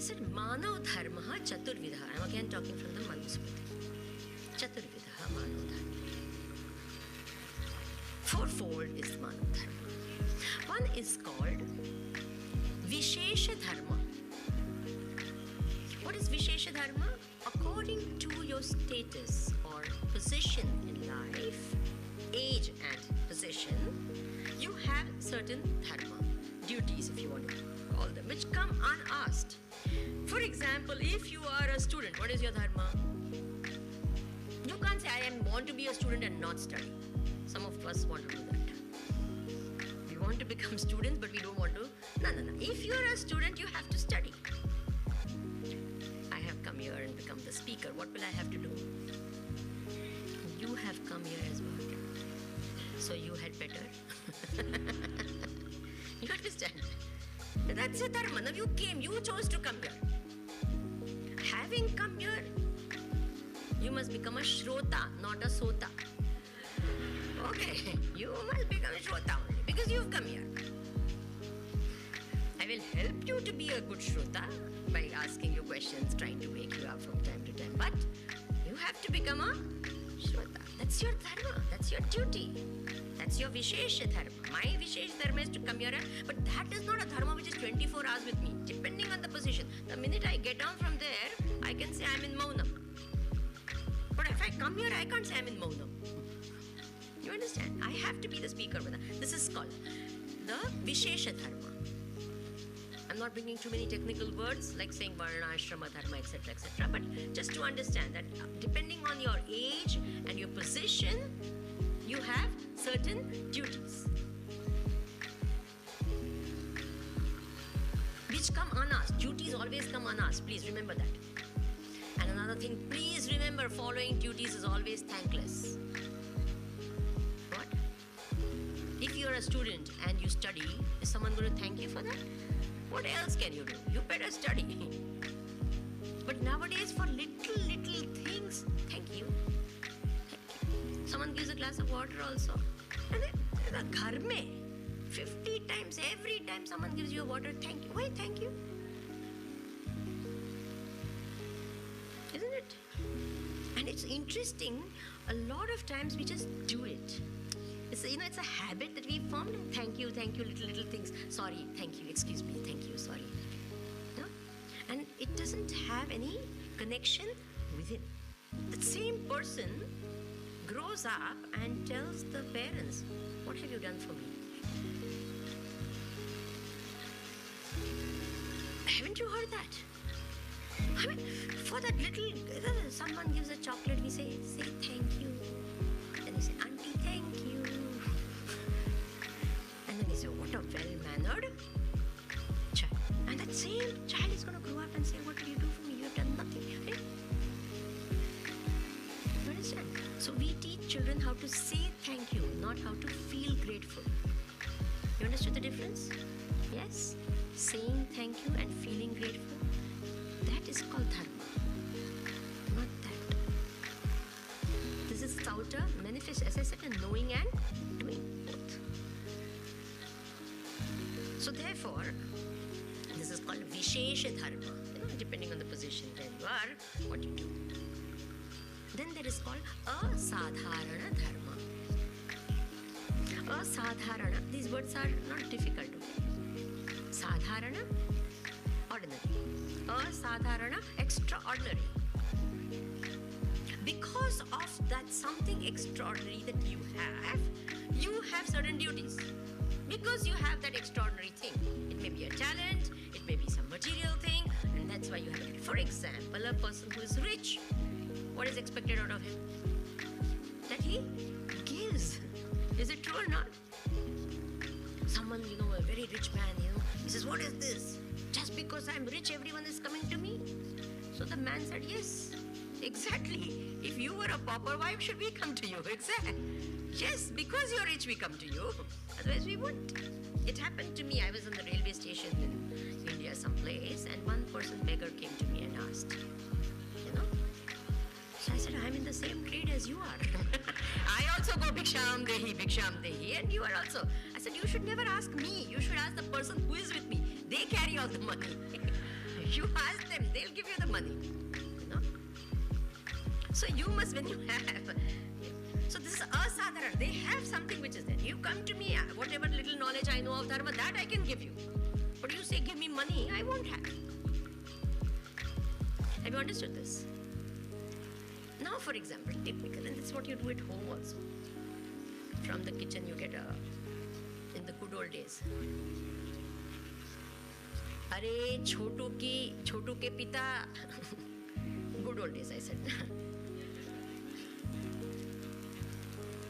said, Manav Dharma Chaturvidha. I'm again talking from the Manusmriti. Chaturvidha Manav Dharma. Fourfold is Manav Dharma. One is called Vishesha Dharma. What is Vishesha Dharma? According to your status or position in life, age and position, you have certain dharma, duties if you want to call them, which come unasked. For example, if you are a student, what is your dharma? You can't say, I want to be a student and not study. Some of us want to do that. We want to become students, but we don't want to. No. If you are a student, you have to study. I have come here and become the speaker. What will I have to do? You have come here as well. So you had better. You understand? That's your dharma. Now you came, you chose to come here. Having come here, you must become a shrota, not a sota. Okay, you must become a shrota only because you've come here. I will help you to be a good shrota by asking you questions, trying to wake you up from time to time. But you have to become a shrota. That's your dharma. That's your duty. That's your Vishesha Dharma. My Vishesha Dharma is to come here, but that is not a dharma which is 24 hours with me, depending on the position. The minute I get down from there, I can say I'm in Maunam. But if I come here, I can't say I'm in Maunam. You understand? I have to be the speaker with that. This is called the Vishesha Dharma. I'm not bringing too many technical words like saying Varna, Ashrama, Dharma, etc., etc. But just to understand that depending on your age and your position, you have certain duties which come unasked. Duties always come unasked. Please remember that. And another thing, please remember, following duties is always thankless. What? If you're a student and you study, is someone going to thank you for that? What else can you do? You better study. But nowadays, for little things, thank you. Someone gives a glass of water also. And then, ghar mein, 50 times, every time someone gives you a water, thank you. Why thank you? Isn't it? And it's interesting, a lot of times we just do it. It's a habit that we formed. Thank you, little things. Sorry, thank you, excuse me, thank you, sorry. No? And it doesn't have any connection within. The same person grows up and tells the parents, what have you done for me? Haven't you heard that? I mean, for that little, someone gives a chocolate, we say thank you. Then we say, auntie, thank you. And then we say, what a well-mannered child. And that same child is going to grow up and say, what did you do for me? You have done nothing. Right? You understand? So we teach children how to say thank you, not how to feel grateful. You understood the difference? Yes? Saying thank you and feeling grateful, that is called dharma, not that. This is sauta, manifest, as I said, and knowing and doing both. So therefore, this is called Vishesha Dharma, depending on the position where you are, what you do. Then there is called Asadharana Dharma. Asadharana, these words are not difficult, okay? Sadharana, ordinary. Asadharana, extraordinary. Because of that something extraordinary that you have certain duties. Because you have that extraordinary thing. It may be a talent, it may be some material thing, and that's why you have it. For example, a person who is rich, what is expected out of him? That he gives. Is it true or not? Someone, a very rich man, he says, what is this? Just because I'm rich, everyone is coming to me? So the man said, yes, exactly. If you were a pauper, why should we come to you? Exactly. Yes, because you're rich, we come to you. Otherwise, we wouldn't. It happened to me. I was on the railway station in India, someplace, and one beggar came to me and asked, So I said, I'm in the same trade as you are. I also go bhiksham dehi, and you are also. I said, you should never ask me. You should ask the person who is with me. They carry all the money. You ask them, they'll give you the money. You know? So you must, when you have. So this is asadharan. They have something which is there. You come to me, whatever little knowledge I know of Dharma, that I can give you. But you say, give me money, I won't have. Have you understood this? Now, for example, typical, and this is what you do at home also. From the kitchen, you get in the good old days. Arey, chotu ke pita. Good old days, I said.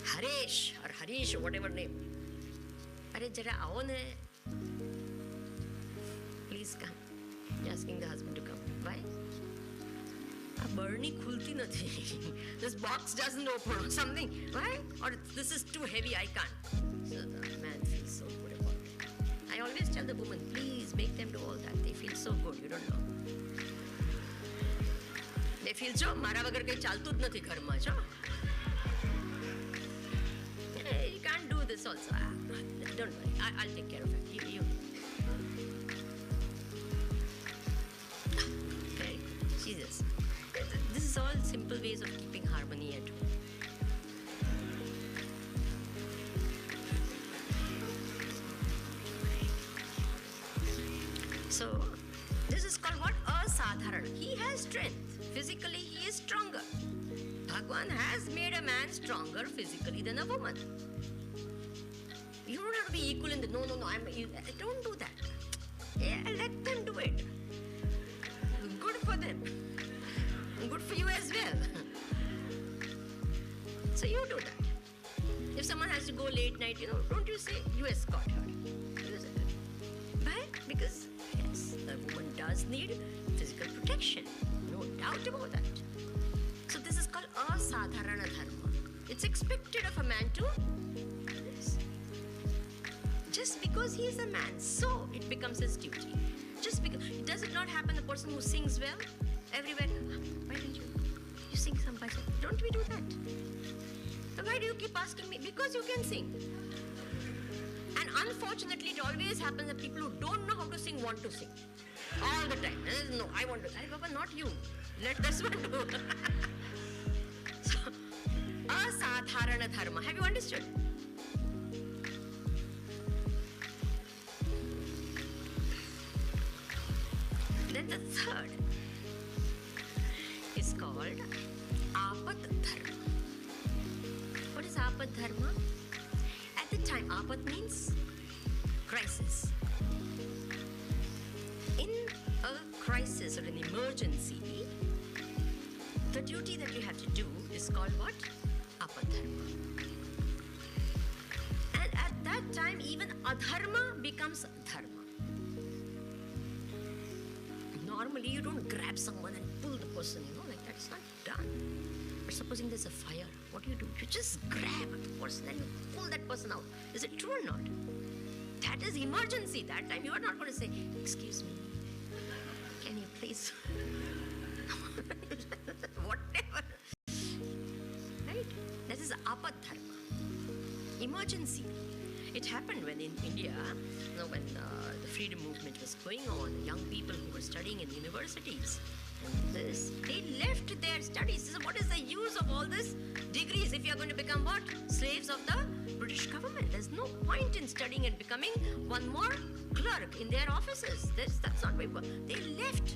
Haresh or Harish or whatever name. Arey, jara aao na. Please come. Asking the husband to come. Why? Burning khulti nathi. This box doesn't open or something. Why? Or this is too heavy, I can't. So the man feels so good about it. I always tell the woman, please make them do all that. They feel so good, you don't know. They feel, jo, mara vagar kai chaltu જ નથી ઘરમાં, jo. You can't do this also. Don't worry, I'll take care of it. You. Very good. Jesus. This is all simple ways of keeping harmony at home. So, this is called what? Asadharan. He has strength. Physically, he is stronger. Bhagwan has made a man stronger physically than a woman. You don't have to be equal in the, no, don't do that. Yeah, let them do it. Good for them. Good for you as well. So you do that. If someone has to go late night, don't you say, you escort her. Why? Because, yes, the woman does need physical protection. No doubt about that. So this is called asadharana dharma. It's expected of a man to do this. Just because he is a man, so it becomes his duty. Just because, does it not happen, the person who sings well, everywhere, why don't you sing some bhajan? Don't we do that? Why do you keep asking me? Because you can sing. And unfortunately, it always happens that people who don't know how to sing want to sing. All the time. No, I want to. Baba, not you. Let this one do. So, asadharana dharma. Have you understood? Then the third is called apat dharma. What is apat dharma? At the time, apat means crisis. In a crisis or an emergency, the duty that you have to do is called what? Apat dharma. And at that time, even adharma becomes dharma. Normally, you don't grab someone and pull the person, like that. It's not done. But supposing there's a fire, what do? You just grab the person and you pull that person out. Is it true or not? That is emergency. That time you are not going to say, excuse me, can you please? Whatever. Right? That is apat dharma. Emergency. It happened when in India, when the freedom movement was going on, young people who were studying in universities, they left their studies. So what is the use of all this degrees if you are going to become what? Slaves of the British government. There's no point in studying and becoming one more clerk in their offices. That's not very. They left.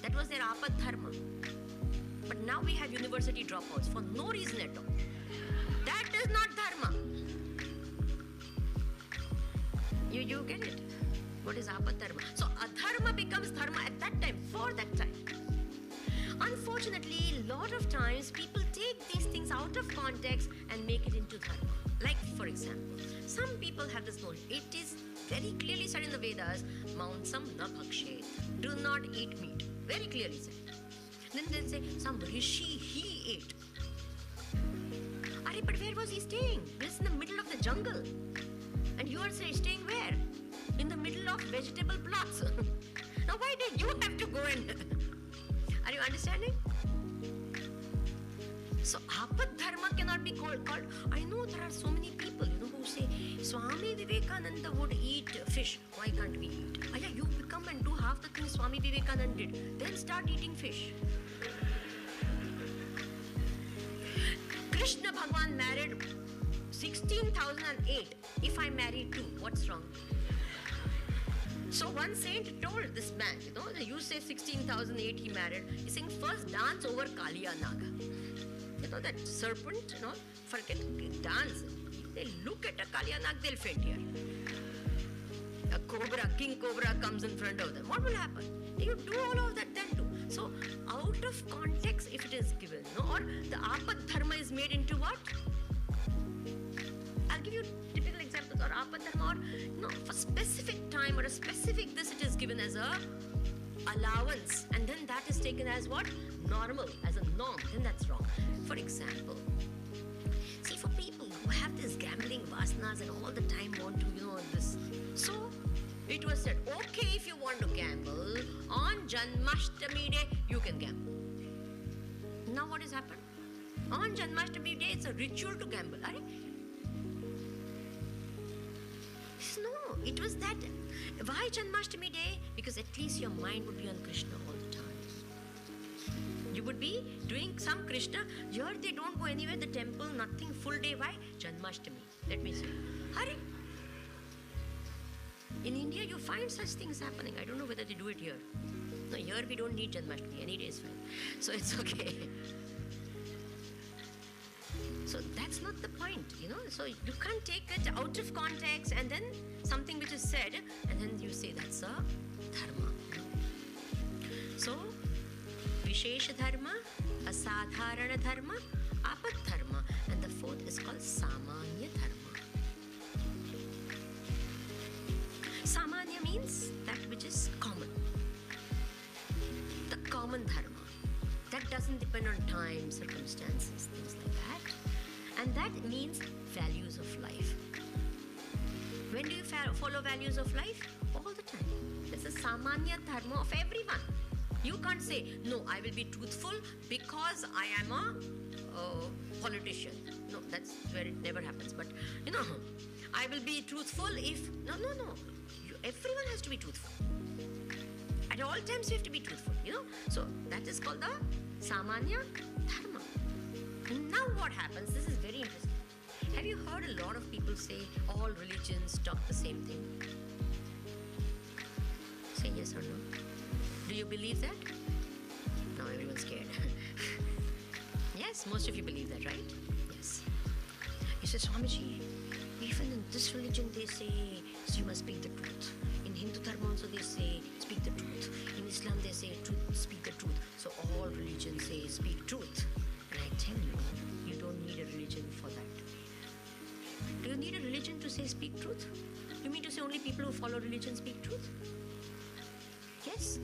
That was their apat dharma. But now we have university dropouts for no reason at all. That is not dharma. You get it? What is apat dharma? So adharma becomes dharma at that time, for that time. Unfortunately, a lot of times people take these things out of context and make it into dharma. Like, for example, some people have this notion. It is very clearly said in the Vedas, Mansam na bhakshet. Do not eat meat. Very clearly said. Then they'll say, some rishi, he ate. But where was he staying? This is in the middle of the jungle. And you are staying where? In the middle of vegetable plots. Now why did you have to go and... Are you understanding? So apat dharma cannot be called. I know there are so many people, who say, Swami Vivekananda would eat fish. Why can't we eat? You become and do half the things Swami Vivekananda did. Then start eating fish. Krishna Bhagwan married 16,008. If I marry 2, what's wrong? So one saint told this man, you say 16,008 he married. He's saying first dance over Kaliya Naga. That serpent, forget, dance. They look at a Kaliya Naga, they'll faint here. A cobra, king cobra comes in front of them. What will happen? You do all of that then too. So out of context if it is given, or the apad dharma is made into what? I'll give you typical examples, or apad dharma, or for specific time or a specific this, it is given as a allowance, and then that is taken as what? Normal, as a norm. Then that's wrong. For example, see, for people who have this gambling vasanas and all the time want to, this. So it was said, okay, if you want to gamble, on Janmashtami day, you can gamble. Now what has happened? On Janmashtami day, it's a ritual to gamble. Right? No, it was that. Why Janmashtami day? Because at least your mind would be on Krishna all the time. You would be doing some Krishna. Here they don't go anywhere, the temple, nothing, full day. Why? Janmashtami. Let me see. Hurry. In India, you find such things happening. I don't know whether they do it here. No, here we don't need Janmashtami. Any day is fine. So it's okay. So that's not the point, So you can't take it out of context and then something which is said and then you say that's a dharma. So, Vishesha dharma, Asadharana dharma, Apad dharma, and the fourth is called Samanya dharma. Samanya means that which is common. The common dharma. That doesn't depend on time, circumstances, things like that. And that means values of life. When do you follow values of life? All the time. It's a Samanya dharma of everyone. You can't say, no, I will be truthful because I am a politician. No, that's where it never happens. But, I will be truthful if... No. Everyone has to be truthful. At all times you have to be truthful, So that is called the Samanya dharma. Now what happens? This is very interesting. Have you heard a lot of people say all religions talk the same thing? Say yes or no. Do you believe that? No, everyone's scared. Yes, most of you believe that, right? Yes. You say, Swamiji, even in this religion they say you must speak the truth. In Hindu Dharma also they say speak the truth. In Islam they say speak the truth. So all religions say speak truth. And I tell you, you don't need a religion for that. Do you need a religion to say speak truth? You mean to say only people who follow religion speak truth? Yes?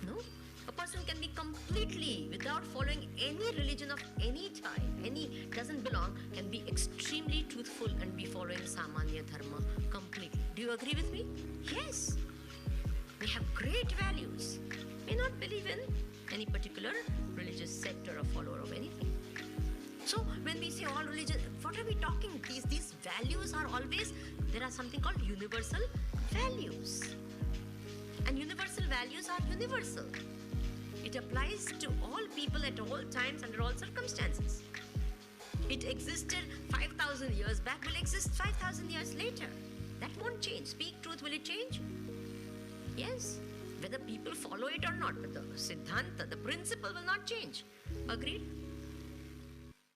No? A person can be completely, without following any religion of any type, doesn't belong, can be extremely truthful and be following Samanya Dharma completely. Do you agree with me? Yes. We have great values. May not believe in any particular religious sect or a follower of anything. So when we say all religion, what are we talking? These values are always, there are something called universal values. And universal values are universal. It applies to all people at all times under all circumstances. It existed 5,000 years back, will exist 5,000 years later. That won't change. Speak truth, will it change? Yes. Whether people follow it or not, but the siddhanta, the principle will not change. Agreed?